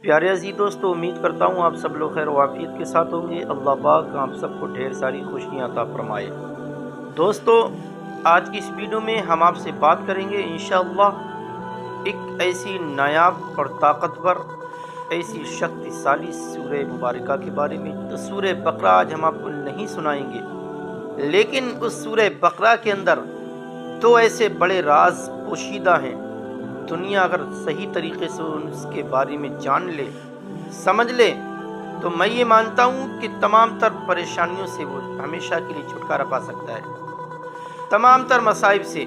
پیارے عزیز دوستو، امید کرتا ہوں آپ سب لوگ خیر و عافیت کے ساتھ ہوں گے۔ اللہ پاک آپ سب کو ڈھیر ساری خوشیاں عطا فرمائے۔ دوستو، آج کی اس ویڈیو میں ہم آپ سے بات کریں گے انشاءاللہ ایک ایسی نایاب اور طاقتور ایسی شکتیشالی سورہ مبارکہ کے بارے میں۔ تو سورہ بقرہ آج ہم آپ کو نہیں سنائیں گے، لیکن اس سورہ بقرہ کے اندر دو ایسے بڑے راز پوشیدہ ہیں۔ دنیا اگر صحیح طریقے سے اس کے بارے میں جان لے، سمجھ لے، تو میں یہ مانتا ہوں کہ تمام تر پریشانیوں سے وہ ہمیشہ کے لیے چھٹکارا پا سکتا ہے۔ تمام تر مصائب سے،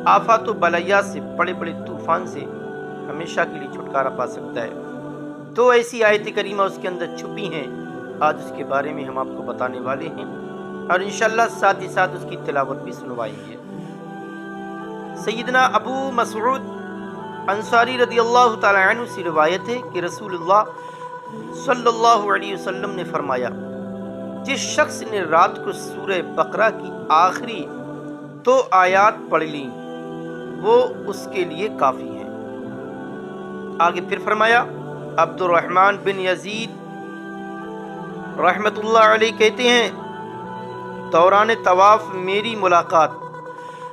آفات و بلیات سے، بڑے بڑے طوفان سے ہمیشہ کے لیے چھٹکارا پا سکتا ہے۔ دو ایسی آیت کریمہ اس کے اندر چھپی ہیں، آج اس کے بارے میں ہم آپ کو بتانے والے ہیں، اور انشاءاللہ ساتھ ہی ساتھ اس کی تلاوت بھی سنوائیں گے۔ سیدنا ابو مسعود انصاری رضی اللہ تعالی عنہ سے روایت ہے کہ رسول اللہ صلی اللہ علیہ وسلم نے فرمایا، جس شخص نے رات کو سورہ بقرہ کی آخری 2 آیات پڑھ لیں وہ اس کے لیے کافی ہیں۔ آگے پھر فرمایا، عبد الرحمن بن یزید رحمت اللہ علیہ کہتے ہیں، دوران طواف میری ملاقات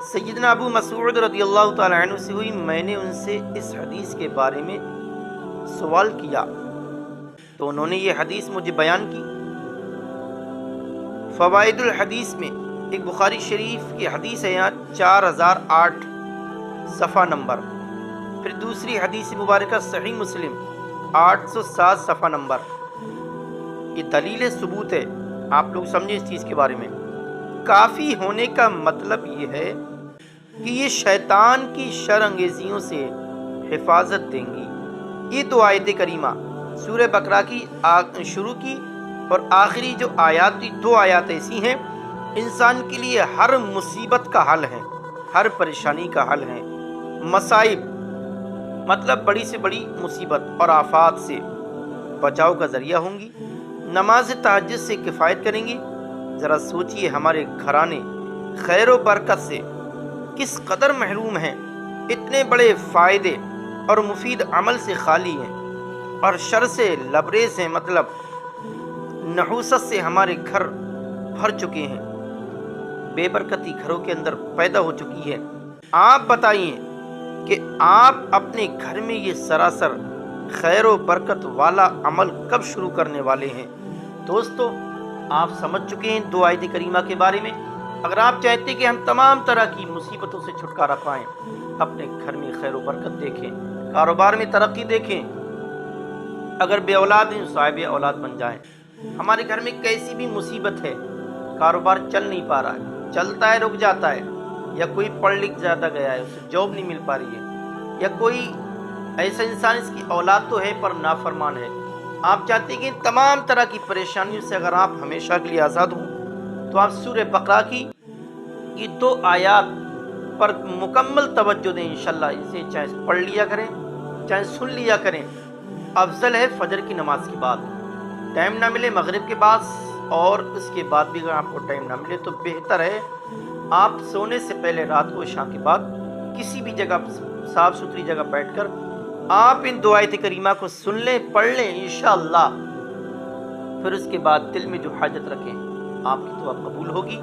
سیدنا ابو مسعود رضی اللہ تعالی عنہ سے ہوئی۔ میں نے ان سے اس حدیث کے بارے میں سوال کیا تو انہوں نے یہ حدیث مجھے بیان کی۔ فوائد الحدیث میں ایک بخاری شریف کی حدیث ہے، یہاں 4008 صفحہ نمبر، پھر دوسری حدیث مبارکہ صحیح مسلم 807 صفحہ نمبر۔ یہ دلیل ثبوت ہے، آپ لوگ سمجھیں اس چیز کے بارے میں۔ کافی ہونے کا مطلب یہ ہے کہ یہ شیطان کی شر انگیزیوں سے حفاظت دیں گی۔ یہ 2 آیت کریمہ سورہ بقرہ کی شروع کی اور آخری جو آیات تھی، 2 آیات ایسی ہیں انسان کے لیے ہر مصیبت کا حل ہے، ہر پریشانی کا حل ہے۔ مصائب مطلب بڑی سے بڑی مصیبت اور آفات سے بچاؤ کا ذریعہ ہوں گی۔ نماز تہجد سے کفایت کریں گی۔ ذرا سوچئے ہمارے گھرانے خیر و برکت سے کس قدر محروم ہیں، اتنے بڑے فائدے اور مفید عمل سے خالی ہیں، اور شر سے لبریز ہیں، مطلب نحوست سے ہمارے گھر بھر چکے ہیں، بے برکتی گھروں کے اندر پیدا ہو چکی ہے۔ آپ بتائیے کہ آپ اپنے گھر میں یہ سراسر خیر و برکت والا عمل کب شروع کرنے والے ہیں؟ دوستو، آپ سمجھ چکے ہیں 2 آیت کریمہ کے بارے میں۔ اگر آپ چاہتے ہیں کہ ہم تمام طرح کی مصیبتوں سے چھٹکارا پائیں، اپنے گھر میں خیر و برکت دیکھیں، کاروبار میں ترقی دیکھیں، اگر بے اولاد ہیں صاحب اولاد بن جائیں، ہمارے گھر میں کیسی بھی مصیبت ہے، کاروبار چل نہیں پا رہا ہے، چلتا ہے رک جاتا ہے، یا کوئی پڑھ لکھ زیادہ گیا ہے اسے جاب نہیں مل پا رہی ہے، یا کوئی ایسا انسان اس کی اولاد تو ہے پر نافرمان ہے، آپ چاہتے ہیں کہ تمام طرح کی پریشانیوں سے اگر آپ ہمیشہ کے لیے آزاد ہوں، تو آپ سورہ بقرہ کی یہ 2 آیات پر مکمل توجہ دیں انشاءاللہ۔ اسے چاہے پڑھ لیا کریں، چاہے سن لیا کریں۔ افضل ہے فجر کی نماز کے بعد، ٹائم نہ ملے مغرب کے بعد، اور اس کے بعد بھی اگر آپ کو ٹائم نہ ملے تو بہتر ہے آپ سونے سے پہلے رات کو عشاء کے بعد کسی بھی جگہ صاف ستھری جگہ بیٹھ کر آپ ان 2 آیت کریمہ کو سن لیں، پڑھ لیں انشاءاللہ۔ پھر اس کے بعد دل میں جو حاجت رکھیں آپ کی دعا قبول ہوگی۔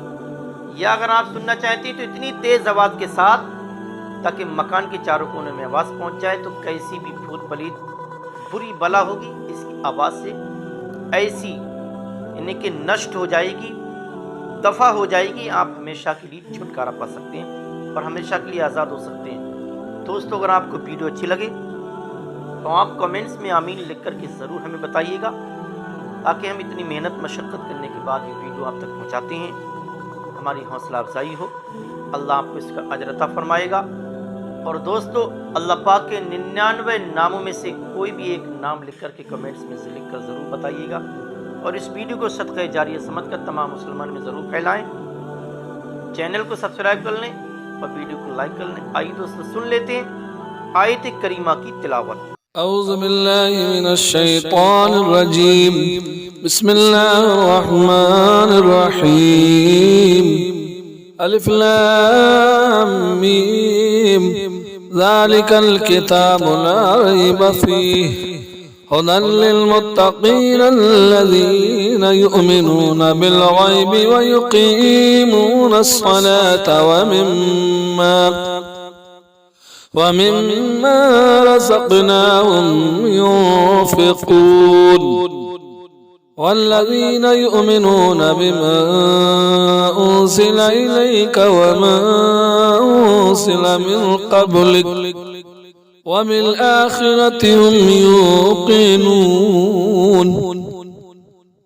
یا اگر آپ سننا چاہتے ہیں تو اتنی تیز آواز کے ساتھ تاکہ مکان کے چاروں کونے میں آواز پہنچ جائے، تو کیسی بھی بھوت پلید بری بلا ہوگی اس کی آواز سے ایسی یعنی کہ نشٹ ہو جائے گی، دفع ہو جائے گی، آپ ہمیشہ کے لیے چھٹکارا پا سکتے ہیں اور ہمیشہ کے لیے آزاد ہو سکتے ہیں۔ دوستو، اگر آپ کو ویڈیو اچھی لگے تو آپ کمنٹس میں آمین لکھ کر کے ضرور ہمیں بتائیے گا، تاکہ ہم اتنی محنت مشقت کرنے کے بعد یہ ویڈیو آپ تک پہنچاتے ہیں، ہماری حوصلہ افزائی ہو۔ اللہ آپ کو اس کا اجر عطا فرمائے گا۔ اور دوستو، اللہ پاک کے 99 ناموں میں سے کوئی بھی ایک نام لکھ کر کے کمنٹس میں سے لکھ کر ضرور بتائیے گا، اور اس ویڈیو کو صدقہ جاریہ سمجھ کر تمام مسلمان میں ضرور پھیلائیں۔ چینل کو سبسکرائب کر لیں اور ویڈیو کو لائک کر لیں۔ آئیے دوستو سن لیتے ہیں آیت کریمہ کی تلاوت۔ اعوذ باللہ من الشیطان الرجیم، بسم اللہ الرحمن الرحیم، الف لام میم، ذالک الکتاب لا ریب فیہ هدى للمتقين الذين يؤمنون بالغيب ويقيمون الصلاة ومما رزقناهم ينفقون والذين يؤمنون بما أنزل إليك وما أنزل من قبلك وبالآخرة هم يوقنون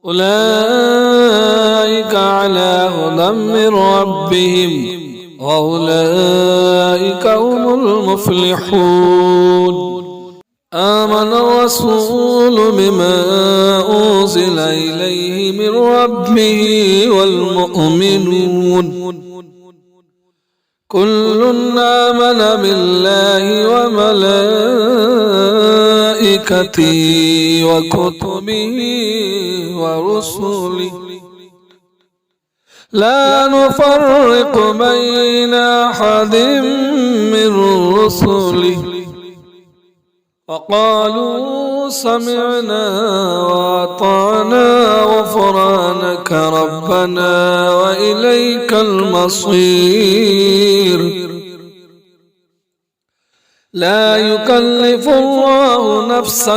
أولئك على هدى من ربهم وأولئك هم المفلحون آمن الرسول بما أنزل إليه من ربه والمؤمنون كل آمن بالله وملائكته وكتبه ورسله لا نفرق بين أحد من رسله وقالوا سمعنا وأطعنا غفرانك ربنا وإليك المصير لا يكلف الله نفسا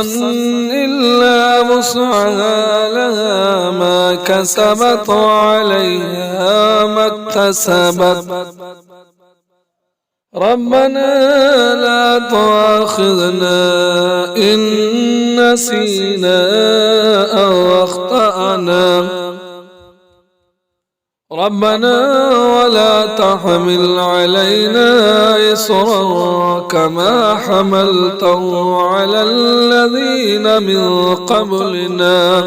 إلا وسعها لها ما كسبت وعليها ما اكتسبت ربنا لا تؤاخذنا إن نسينا أو أخطأنا ربنا ولا تحمل علينا إصرا كما حملته على الذين من قبلنا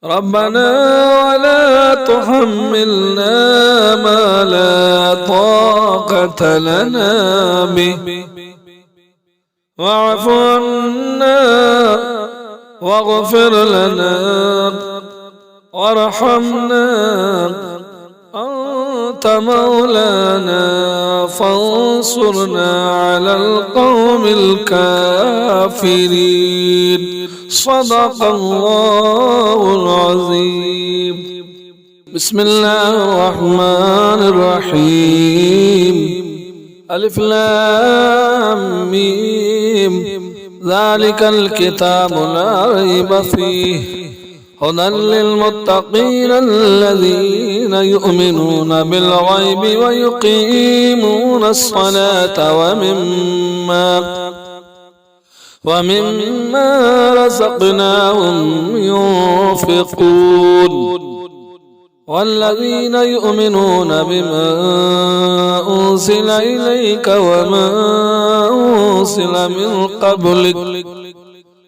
ربنا ولا تحملنا ما لا طاقة لنا به واعف عنا واغفر لنا وارحمنا أنت مولانا فانصرنا على القوم الكافرين صدق الله العظيم بسم الله الرحمن الرحيم ألف لام ميم ذلك الكتاب لا ريب فيه هدى للمتقين الذين يؤمنون بالغيب ويقيمون الصلاة ومما رزقناهم ينفقون والذين يؤمنون بما أنزل إليك وما أنزل من قبلك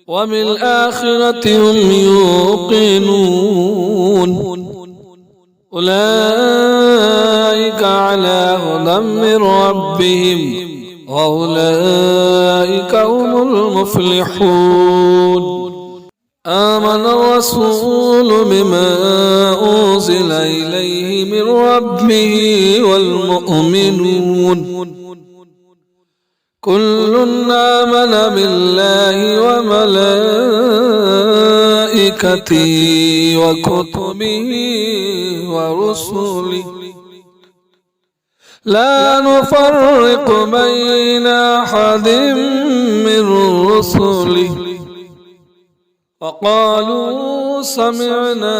وبالآخرة هم يوقنون أولئك على هدى من ربهم وأولئك هم المفلحون آمن الرسول بما أنزل إليه من ربه والمؤمنون كل آمن بالله وملائكته وكتبه ورسله لا نفرق بين أحد من رسله وقالوا سمعنا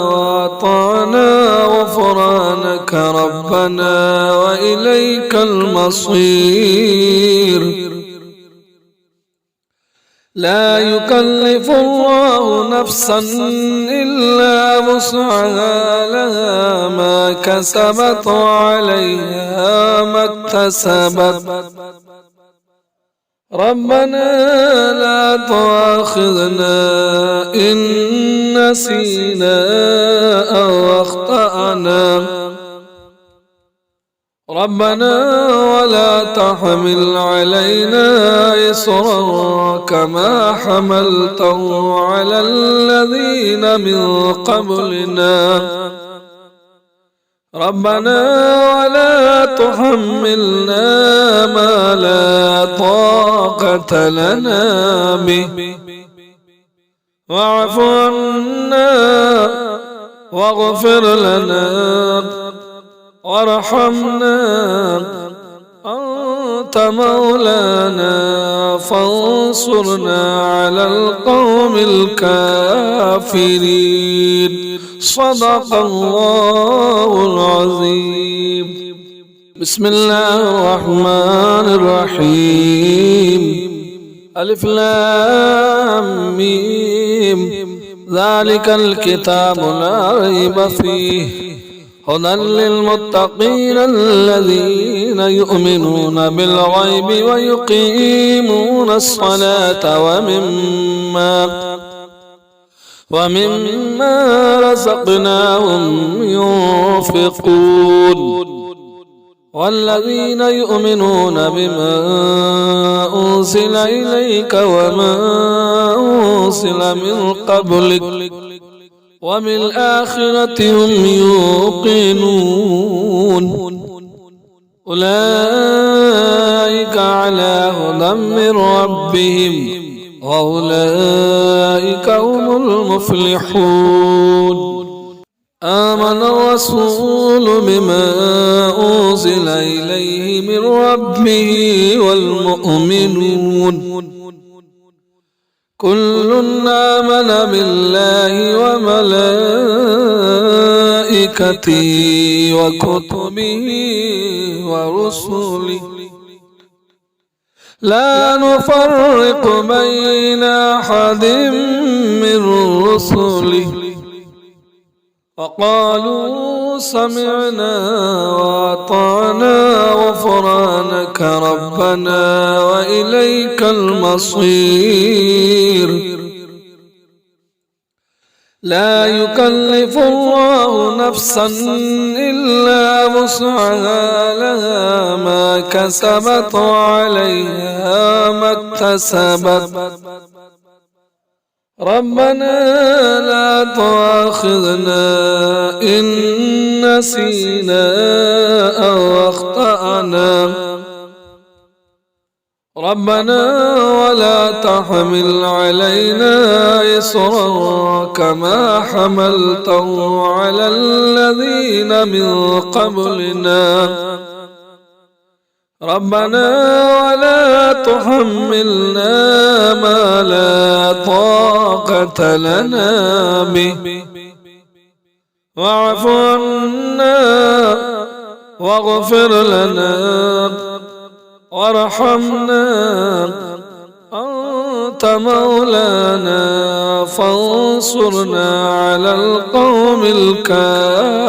وأطعنا غفرانك ربنا وإليك المصير لا يكلف الله نفسا إلا وسعها لها ما كسبت وعليها ما اكتسبت ربنا لا تؤاخذنا إن نسينا أو أخطأنا ربنا ولا تحمل علينا إصرا كما حملته على الذين من قبلنا ربنا ولا تحملنا ما لا طاقة لنا به واعف عنا واغفر لنا وارحمنا أنت مولانا فانصرنا على القوم الكافرين. صدق الله العظيم. بسم الله الرحمن الرحيم. ألف لام ميم ذلك الكتاب لا ريب فيه هدى للمتقين الذين يؤمنون بالغيب ويقيمون الصلاة ومما رزقناهم ينفقون والذين يؤمنون بما أنزل إليك وما أنزل من قبلك وبالآخرة هم يوقنون أولئك على هدى من ربهم وأولئك هم المفلحون. آمن الرسول بما أنزل إليه من ربه والمؤمنون كل آمن بالله وملائكته وكتبه ورسله لا نفرق بين أحد من رسله وقالوا سمعنا وأطعنا غفرانك ربنا وإليك المصير. لا يكلف الله نفسا إلا وسعها لها ما كسبت وعليها ما اكتسبت ربنا لا تؤاخذنا إن نسينا أو أخطأنا ربنا ولا تحمل علينا إصرا كما حملته على الذين من قبلنا ربنا ولا تحملنا ما لا طاقة لنا به واعف عنا واغفر لنا وارحمنا أنت مولانا فانصرنا على القوم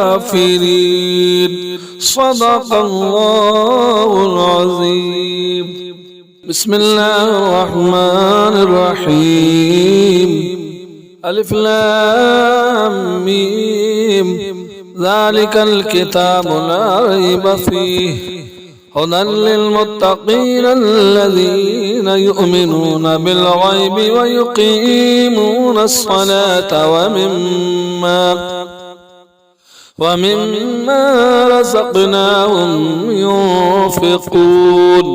الكافرين. صدق الله العظيم. بسم الله الرحمن الرحيم. ألف لام ميم ذلك الكتاب لا ريب فيه هدى للمتقين الذين يؤمنون بالغيب ويقيمون الصلاة ومما رزقناهم ينفقون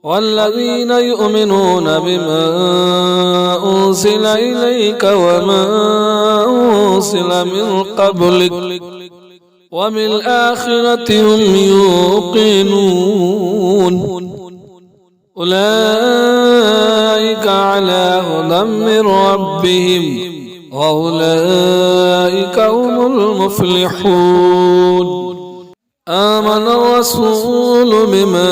والذين يؤمنون بما أنزل إليك وما أنزل من قبلك وبالآخرة هم يوقنون أولئك على هدى من ربهم وأولئك هم المفلحون. آمن الرسول بما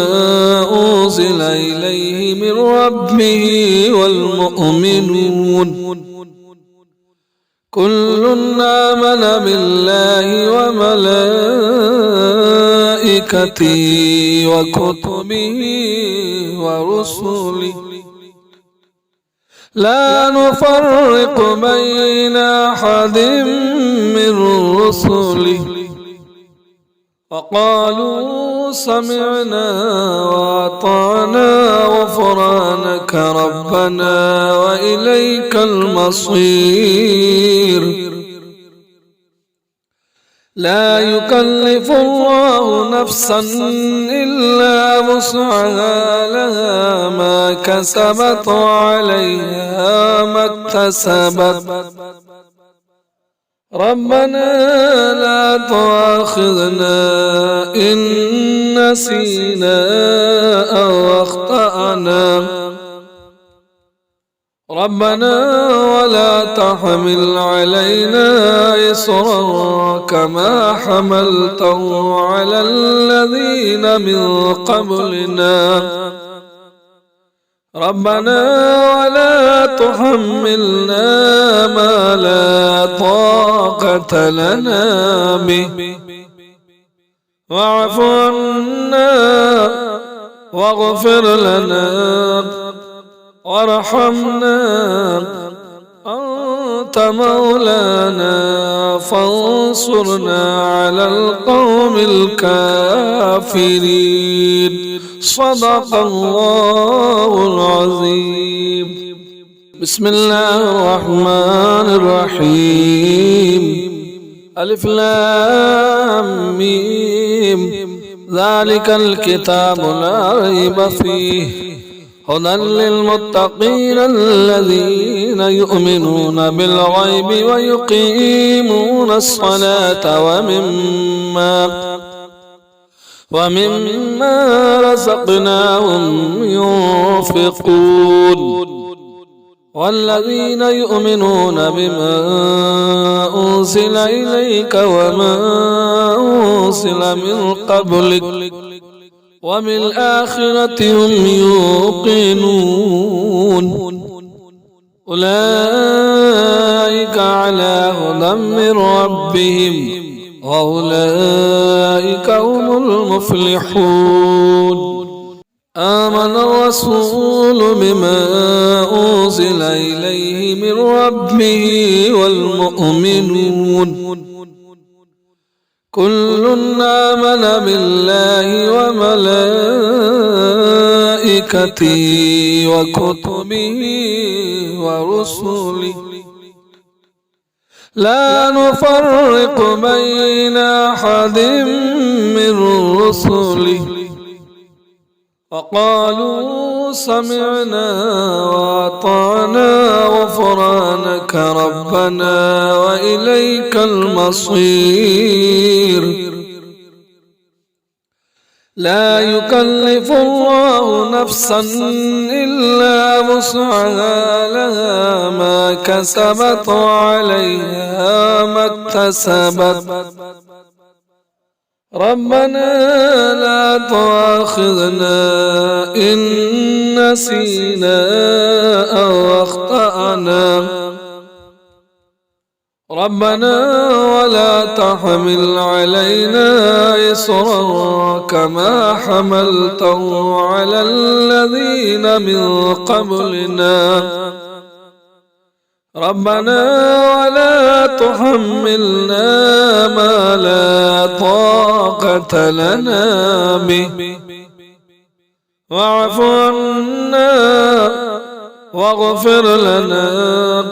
أنزل إليه من ربه والمؤمنون كل آمن بالله وملائكته وكتبه ورسله لا نفرق بين أحد من رسله وقالوا سمعنا وأطعنا غفرانك ربنا وإليك المصير. لا يكلف الله نفسا إلا وسعها لها ما كسبت وعليها ما اكتسبت ربنا لا تؤاخذنا إن نسينا أو أخطأنا ربنا ولا تحمل علينا إصرا كما حملته على الذين من قبلنا ربنا ولا تحملنا ما لا طاقة لنا به واعف عنا واغفر لنا وارحمنا أنت مولانا فانصرنا على القوم الكافرين صدق الله العظيم بسم الله الرحمن الرحيم ألف لام ميم ذلك الكتاب لا ريب فيه هدى للمتقين الذين يؤمنون بالغيب ويقيمون الصلاة ومما رزقناهم ينفقون والذين يؤمنون بما أنزل إليك وما أنزل من قبلك وبالآخرة هم يوقنون أولئك على هدى من ربهم وأولئك هم المفلحون آمن الرسول بما أنزل إليه من ربه والمؤمنون كل آمن بالله وملائكته وكتبه ورسله لا نفرق بين أحد من رسله وقالوا سمعنا وأطعنا غفرانك ربنا وإليك المصير لا يكلف الله نفسا إلا وسعها لها ما كسبت وعليها ما اكتسبت ربنا لا تؤاخذنا إن نسينا أو أخطأنا ربنا ولا تحمل علينا إصرا كما حملته على الذين من قبلنا ربنا ولا تحملنا ما لا طاقة لنا به واعف عنا واغفر لنا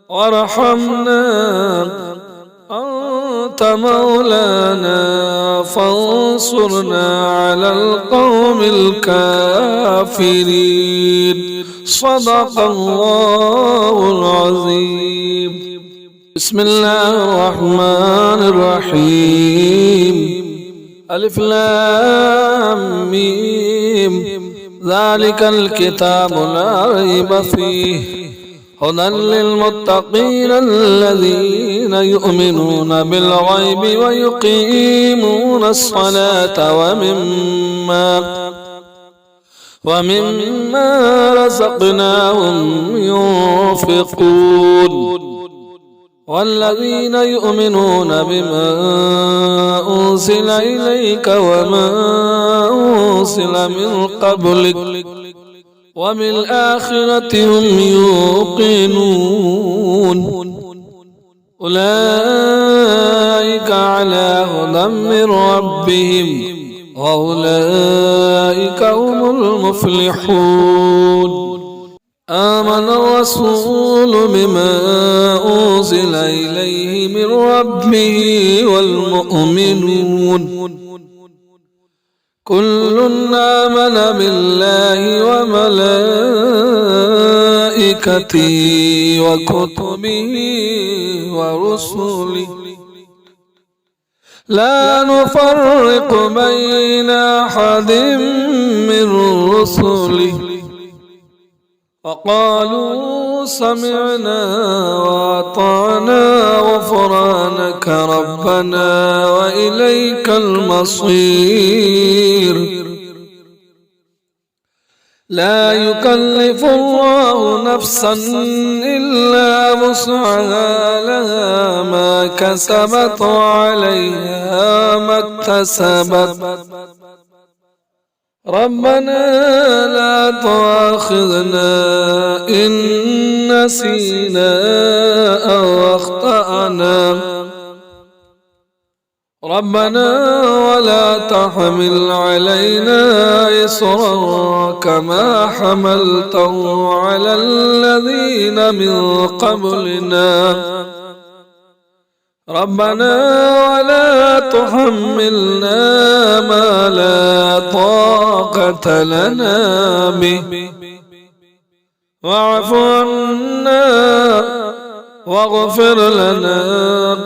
وارحمنا أنت مولانا فانصرنا على القوم الكافرين صدق الله العظيم بسم الله الرحمن الرحيم ألف لام ميم ذلك الكتاب لا ريب فيه هدى للمتقين الذين يؤمنون بالغيب ويقيمون الصلاة ومما رزقناهم ينفقون والذين يؤمنون بما أنزل إليك وما أنزل من قبلك وبالآخرة هم يوقنون أولئك على هدى من ربهم وأولئك هم المفلحون آمن آمن الرسول بما أنزل إليه من ربه والمؤمنون كل آمن بالله وملائكته وكتبه ورسله لا نفرق بين أحد من رسله وقالوا سمعنا وأطعنا غفرانك ربنا وإليك المصير لا يكلف الله نفسا إلا وسعها لها ما كسبت وعليها ما اكتسبت ربنا لا تؤاخذنا إن نسينا أو أخطأنا ربنا ولا تحمل علينا إصرا كما حملته على الذين من قبلنا ربنا ولا تحملنا ما لا طاقة لنا به واعف عنا واغفر لنا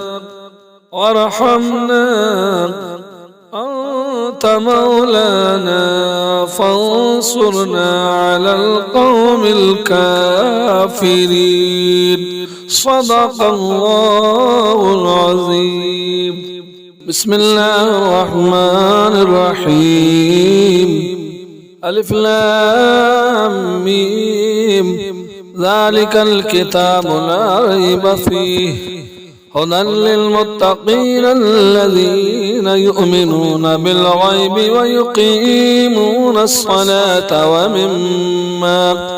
وارحمنا أنت مولانا فانصرنا على القوم الكافرين صدق الله العظيم بسم الله الرحمن الرحيم ألف لام ميم ذلك الكتاب لا ريب فيه هدى للمتقين الذين يؤمنون بالغيب ويقيمون الصلاة ومما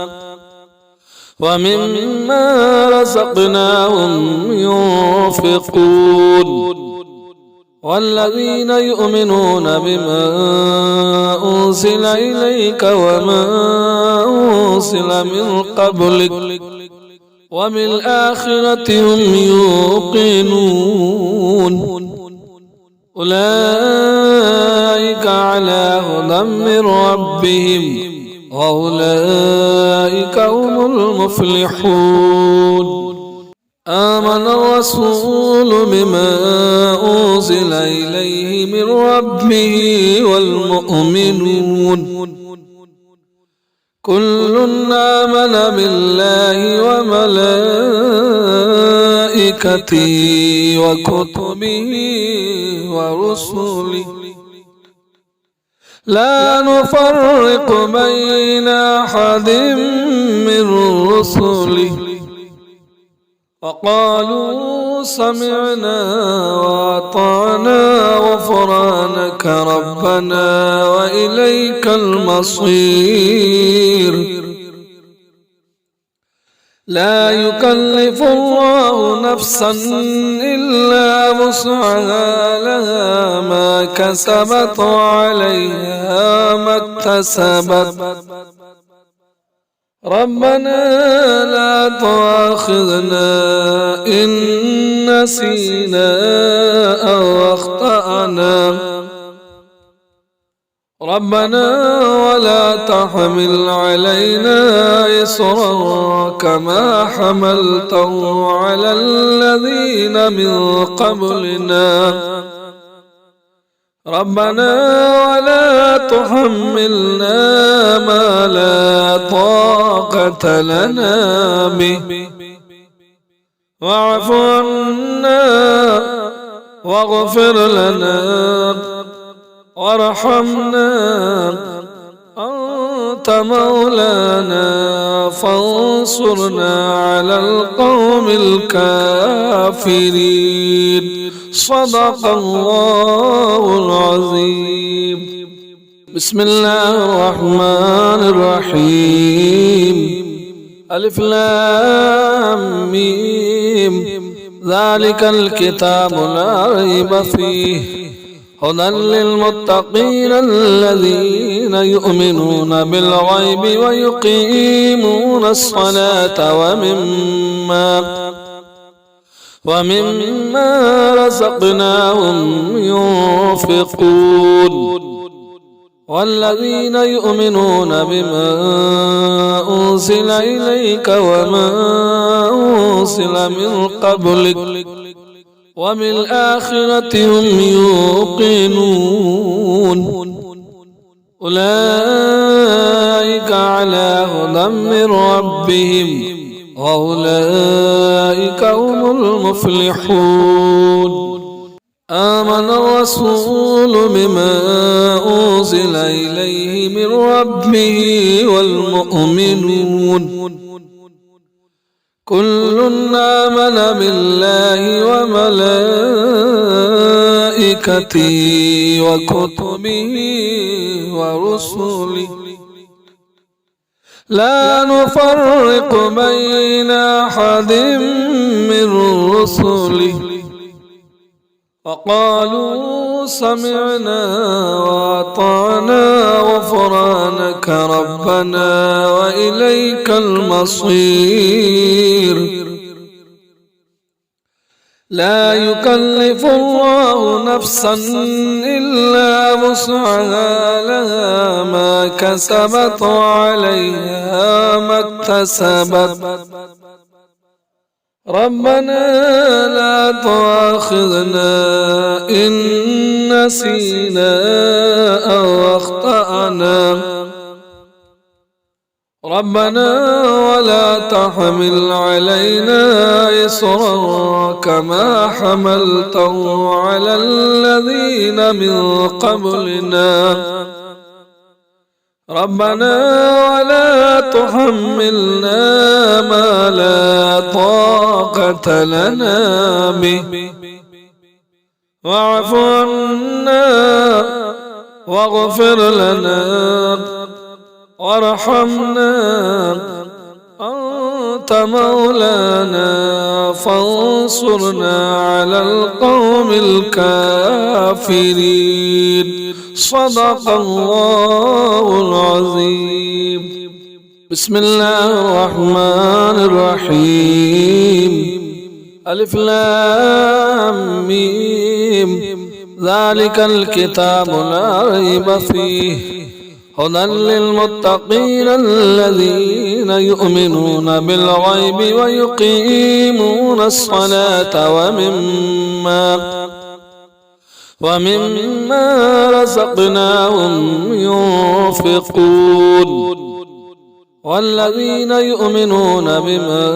رزقناهم ينفقون والذين يؤمنون بما أنزل إليك وما أنزل من قبلك وبالآخرة هم يوقنون أولئك على هدى من ربهم وأولئك هم المفلحون آمن الرسول بما أنزل إليه من ربه والمؤمنون كل آمن بالله وملائكته وكتبه ورسله لا نفرق بين أحد من رسله وقالوا سمعنا وأطعنا غفرانك ربنا وإليك المصير لا يكلف الله نفسا إلا وسعها لها ما كسبت وعليها ما اكتسبت ربنا لا تؤاخذنا إن نسينا أو أخطأنا ربنا ولا تحمل علينا إصرا كما حملته على الذين من قبلنا ربنا ولا تحملنا ما لا طاقة لنا به واعف عنا واغفر لنا وارحمنا أنت مولانا فانصرنا على القوم الكافرين صدق الله العظيم بسم الله الرحمن الرحيم ألف لام ميم ذلك الكتاب لا ريب فيه هدى للمتقين الذين يؤمنون بالغيب ويقيمون الصلاة ومما رزقناهم ينفقون والذين يؤمنون بما أنزل إليك وما أنزل من قبلك وبالآخرة هم يوقنون أولئك على هدى من ربهم وأولئك هم المفلحون آمن الرسول بما أنزل إليه من ربه والمؤمنون كل آمن بالله وملائكته وكتبه ورسله لا نفرق بين أحد من رسله وقالوا سمعنا وأطعنا غفرانك ربنا وإليك المصير لا يكلف الله نفسا إلا وسعها لها ما كسبت وعليها ما اكتسبت ربنا لا تؤاخذنا إن نسينا أو أخطأنا ربنا ولا تحمل علينا إصرا كما حملته على الذين من قبلنا ربنا ولا تحملنا ما لا طاقة لنا به واعف عنا واغفر لنا وارحمنا أنت مولانا فانصرنا على القوم الكافرين صدق الله العظيم بسم الله الرحمن الرحيم ألف لام ميم ذلك الكتاب لا ريب فيه هدى للمتقين الذين يؤمنون بالغيب ويقيمون الصلاة ومما رزقناهم ينفقون والذين يؤمنون بما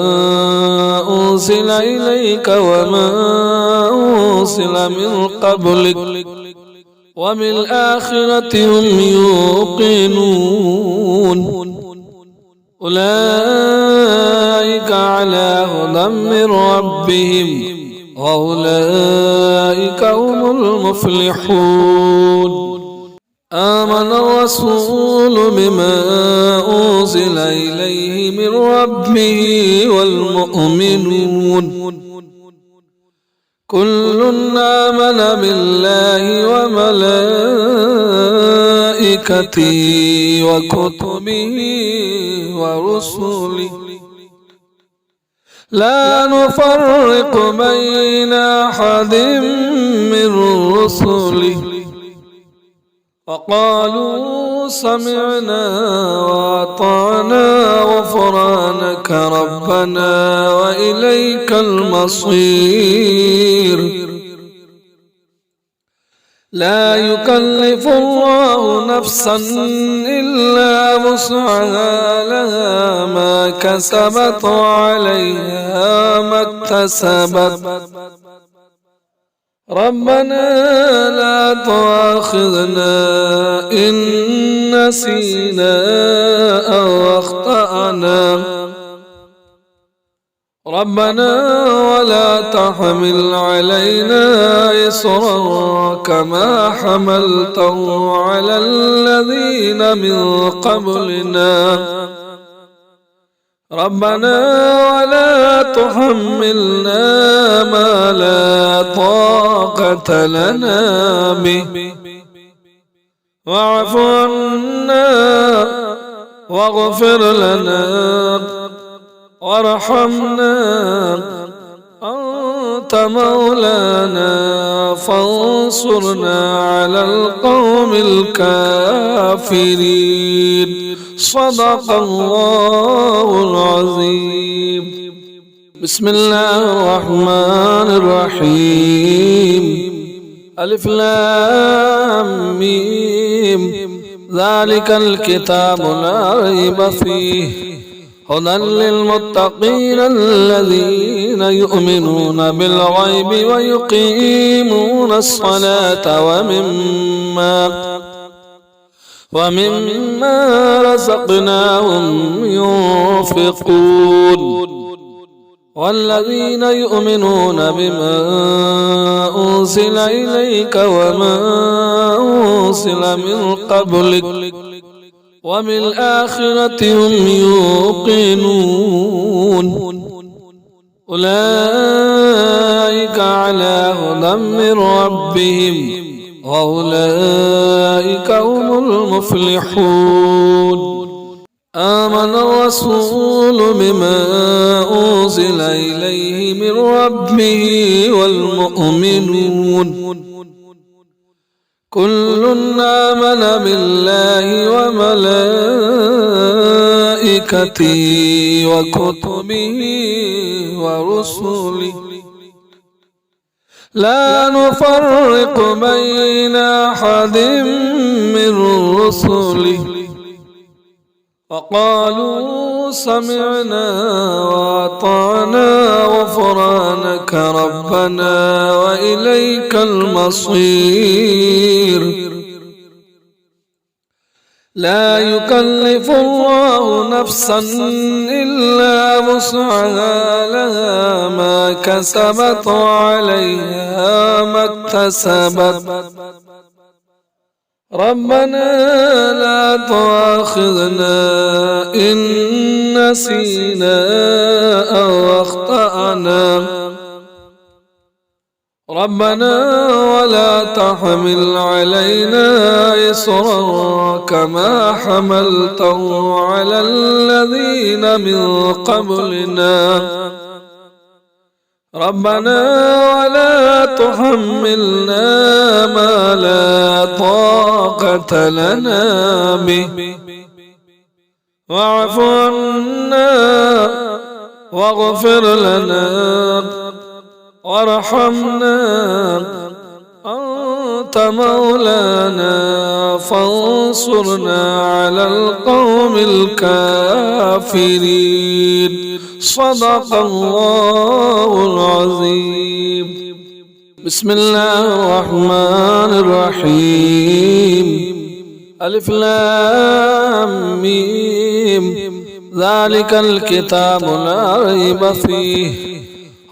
أنزل إليك وما أنزل من قبلك وبالآخرة هم يوقنون أولئك على هدى من ربهم وأولئك هم المفلحون آمن الرسول بما أنزل إليه من ربه والمؤمنون كل آمن بالله وملائكته وكتبه ورسله لا نفرق بين أحد من رسله وقالوا سمعنا وأطعنا غفرانك ربنا وإليك المصير لا يكلف الله نفسا إلا وسعها لها ما كسبت وعليها ما اكتسبت ربنا لا تؤاخذنا إن نسينا أو أخطأنا ربنا ولا تحمل علينا إصرا كما حملته على الذين من قبلنا ربنا ولا تحملنا ما لا طاقة لنا به واعف عنا واغفر لنا وارحمنا أنت مولانا فانصرنا على القوم الكافرين. صدق الله العظيم. بسم الله الرحمن الرحيم. ألف لام ميم ذلك الكتاب لا ريب فيه هدى للمتقين الذين يؤمنون بالغيب ويقيمون الصلاة ومما رزقناهم ينفقون والذين يؤمنون بما أنزل إليك وما أنزل من قبلك وبالآخرة هم يوقنون أولئك على هدى من ربهم وأولئك هم المفلحون. آمن الرسول بما أنزل إليه من ربه والمؤمنون كل آمن بالله وملائكته وكتبه ورسله لا نفرق بين أحد من رسله وقالوا سمعنا وأطعنا غفرانك ربنا وإليك المصير. لا يكلف الله نفسا إلا وسعها لها ما كسبت وعليها ما اكتسبت ربنا لا تؤاخذنا إن نسينا أو أخطأنا ربنا ولا تحمل علينا إصرا كما حملته على الذين من قبلنا ربنا ولا تحملنا ما لا طاقة لنا به واعف عنا واغفر لنا وارحمنا أنت مولانا فانصرنا على القوم الكافرين. صدق الله العظيم. بسم الله الرحمن الرحيم. ألف لام ميم ذلك الكتاب لا ريب فيه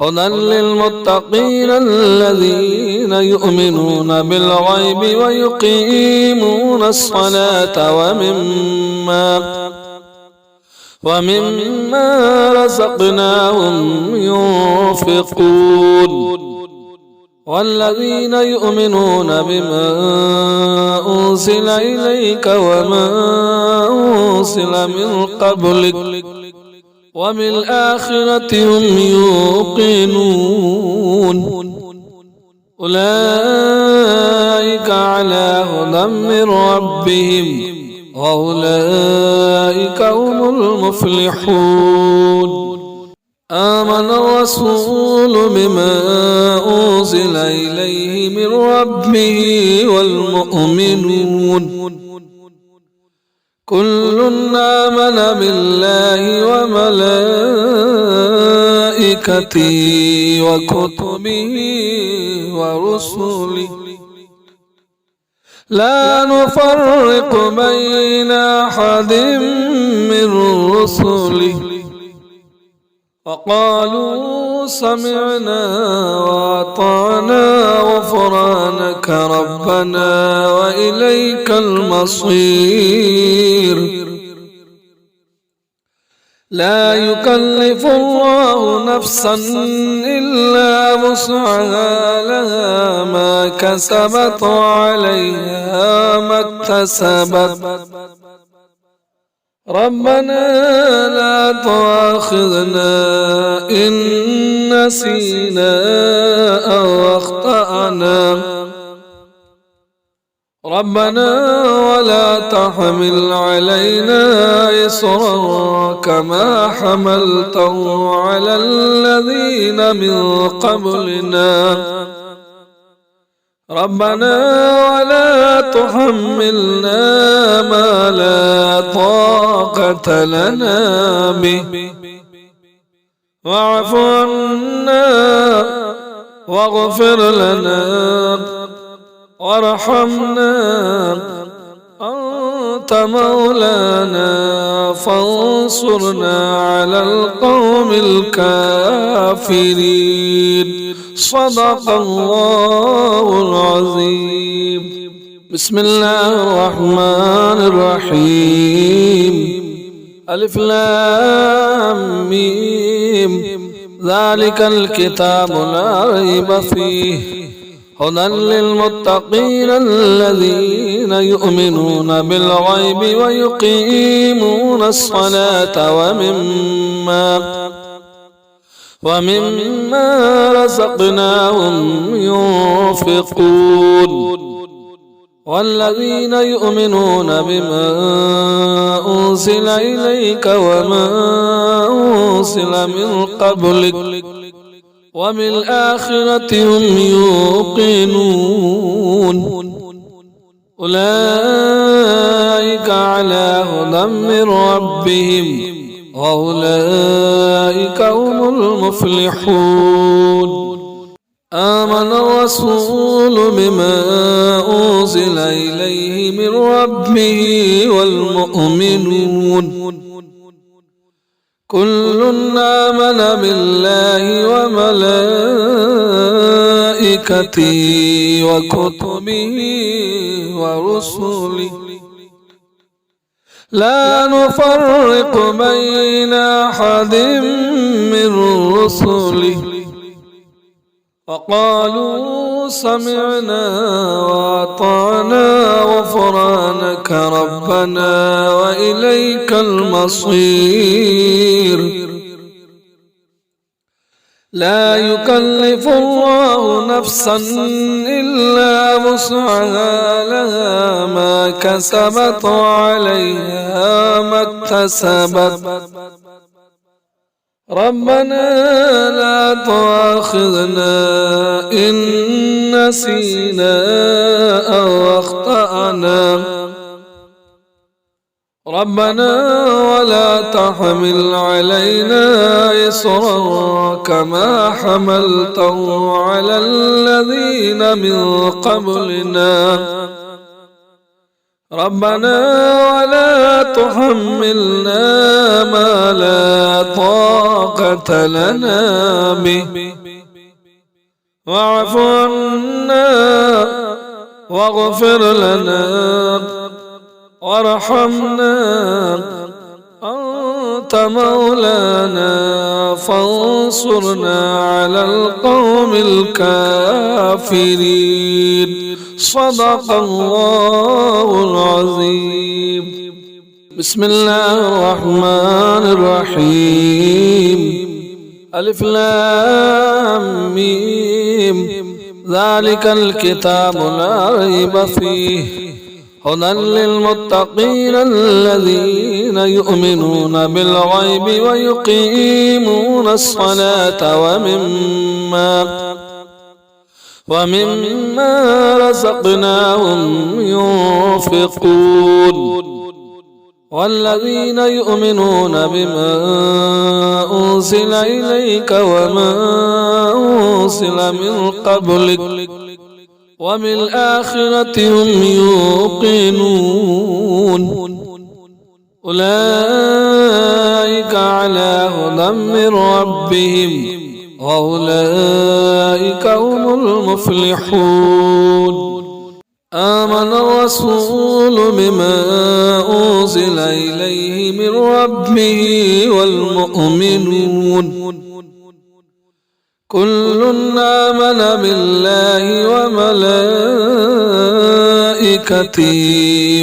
هدى للمتقين الذين يؤمنون بالغيب ويقيمون الصلاة ومما رزقناهم ينفقون والذين يؤمنون بما أنزل إليك وما أنزل من قبلك وبالآخرة هم يوقنون أولئك على هدى من ربهم وأولئك هم المفلحون. آمن الرسول بما أنزل إليه من ربه والمؤمنون كل آمن بالله وملائكته وكتبه ورسله لا نفرق بين أحد من رسله وقالوا سمعنا وأطعنا غفرانك ربنا وإليك المصير. لا يكلف الله نفسا إلا وسعها لها ما كسبت وعليها ما اكتسبت ربنا لا تؤاخذنا إن نسينا أو أخطأنا ربنا ولا تحمل علينا إصرا كما حملته على الذين من قبلنا ربنا ولا تحملنا ما لا طاقة لنا به واعف عنا واغفر لنا وارحمنا أنت مولانا فانصرنا على القوم الكافرين صدق الله العظيم بسم الله الرحمن الرحيم ألف لام ميم ذلك الكتاب لا ريب فيه هدى للمتقين الذين يؤمنون بالغيب ويقيمون الصلاة ومما رزقناهم ينفقون والذين يؤمنون بما أنزل إليك وما أنزل من قبلك وبالآخرة هم يوقنون أولئك على هدى من ربهم وأولئك هم المفلحون آمن الرسول بما أنزل إليه من ربه والمؤمنون كل آمن بالله وملائكته وكتبه ورسله لا نفرق بين أحد من رسله وقالوا سمعنا وأطعنا غفرانك ربنا وإليك المصير لا يكلف الله نفسا إلا وسعها لها ما كسبت وعليها ما اكتسبت ربنا لا تؤاخذنا إن نسينا أو أخطأنا ربنا ولا تحمل علينا إصرا كما حملته على الذين من قبلنا ربنا ولا تحملنا ما لا طاقة لنا به واعف عنا واغفر لنا وارحمنا أنت مولانا فانصرنا على القوم الكافرين صدق الله العظيم بسم الله الرحمن الرحيم ألف لام ميم ذلك الكتاب لا ريب فيه هدى للمتقين الذين يؤمنون بالغيب ويقيمون الصلاة ومما رزقناهم ينفقون والذين يؤمنون بما أنزل إليك وما أنزل من قبلك وبالآخرة هم يوقنون أولئك على هدى من ربهم وأولئك هم المفلحون آمن الرسول بما أنزل إليه من ربه والمؤمنون كل آمن بالله وملائكته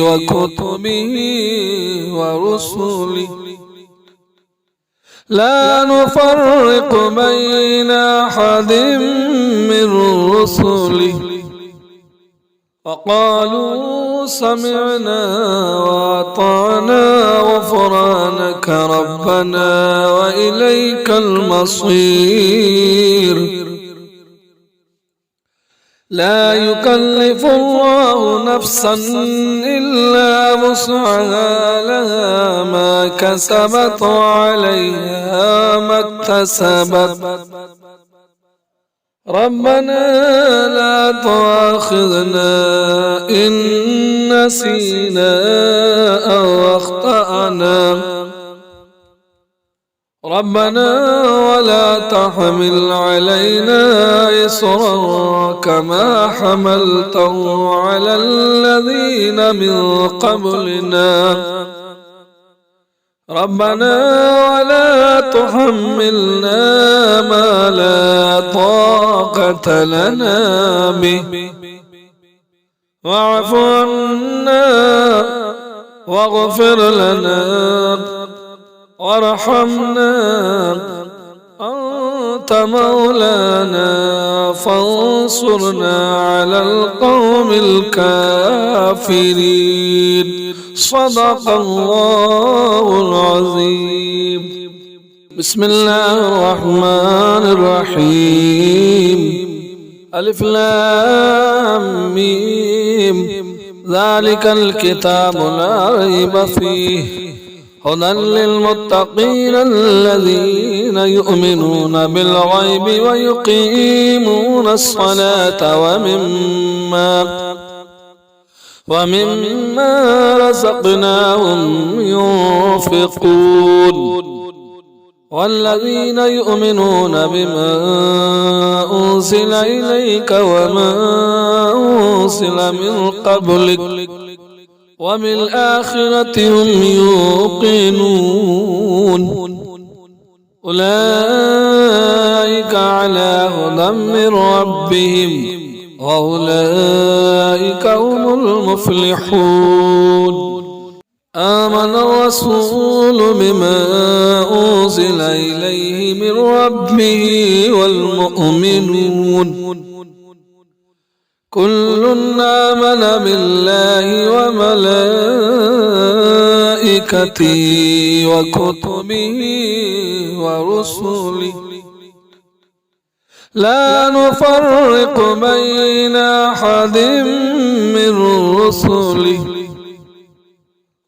وكتبه ورسله لا نفرق بين أحد من رسله وقالوا سمعنا وأطعنا غفرانك ربنا وإليك المصير لا يكلف الله نفسا إلا وسعها لها ما كسبت وعليها ما اكتسبت ربنا لا تؤاخذنا إن نسينا أو أخطأنا ربنا ولا تحمل علينا إصرا كما حملته على الذين من قبلنا ربنا ولا تحملنا ما لا طاقة لنا به واعف عنا واغفر لنا وارحمنا أنت مولانا فانصرنا على القوم الكافرين صدق الله العظيم بسم الله الرحمن الرحيم ألف لام ميم ذلك الكتاب لا ريب فيه هدى للمتقين الذين يؤمنون بالغيب ويقيمون الصلاة ومما رزقناهم ينفقون والذين يؤمنون بما أنزل إليك وما أنزل من قبلك وبالآخرة هم يوقنون أولئك على هدى من ربهم وأولئك هم المفلحون آمن الرسول بما أنزل إليه من ربه والمؤمنون كل آمن بالله وملائكته وكتبه ورسله لا نفرق بين أحد من رسله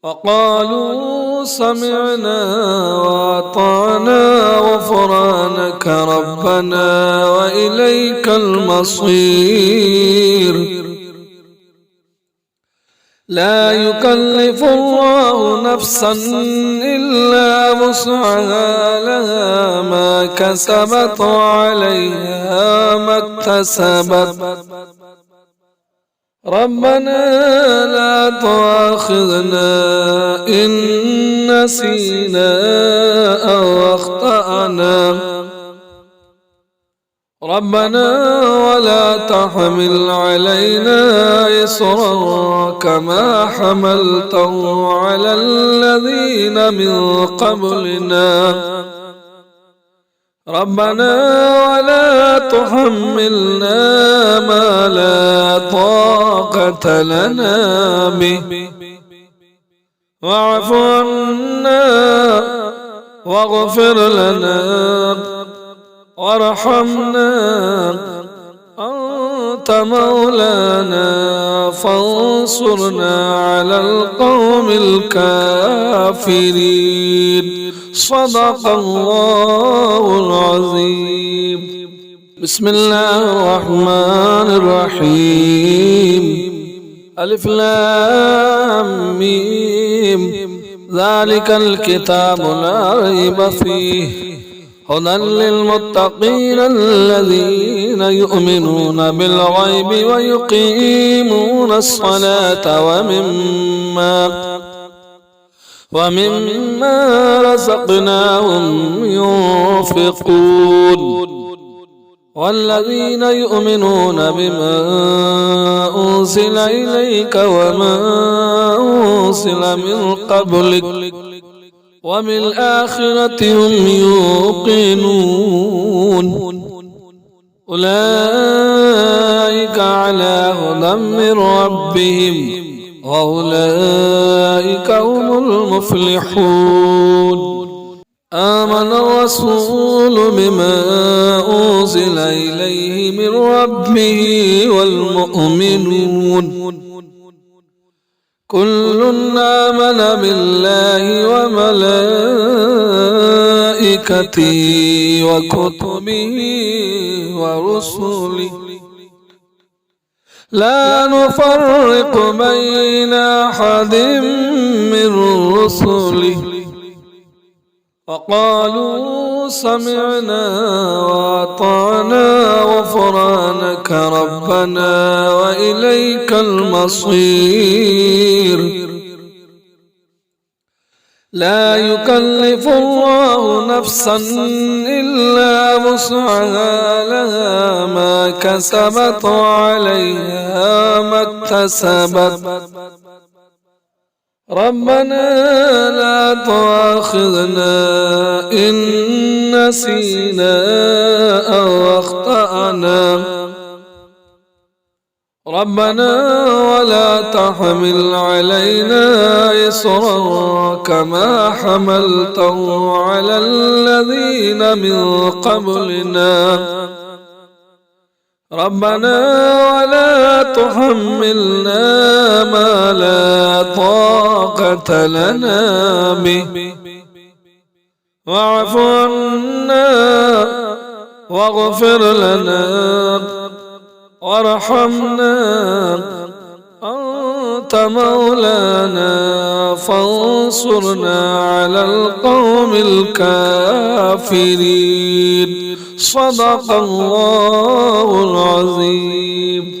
وقالوا سمعنا وأطعنا غفرانك ربنا وإليك المصير لا يكلف الله نفسا إلا وسعها لها ما كسبت وعليها ما اكتسبت ربنا لا تؤاخذنا إن نسينا أو أخطأنا ربنا ولا تحمل علينا إصرا كما حملته على الذين من قبلنا ربنا ولا تحملنا ما لا طاقة لنا به واعف عنا واغفر لنا وارحمنا أنت مولانا فانصرنا على القوم الكافرين صدق الله العظيم بسم الله الرحمن الرحيم ألف لام ميم ذلك الكتاب لا ريب فيه هدى للمتقين الذين يؤمنون بالغيب ويقيمون الصلاة ومما رزقناهم ينفقون والذين يؤمنون بما أنزل إليك وما أنزل من قبلك وبالآخرة هم يوقنون أولئك على هدى من ربهم وأولئك هم المفلحون آمن الرسول بما أنزل إليه من ربه والمؤمنون كل آمن بالله وملائكته وكتبه ورسله لا نفرق بين أحد من رسله وقالوا سمعنا وأطعنا غفرانك ربنا وإليك المصير لا يكلف الله نفسا إلا وسعها لها ما كسبت وعليها ما اكتسبت ربنا لا تؤاخذنا إن نسينا أو أخطأنا ربنا ولا تحمل علينا إصرا كما حملته على الذين من قبلنا ربنا ولا تحملنا ما لا طاقة لنا به واعف عنا واغفر لنا وارحمنا أنت مولانا فانصرنا على القوم الكافرين صدق الله العظيم.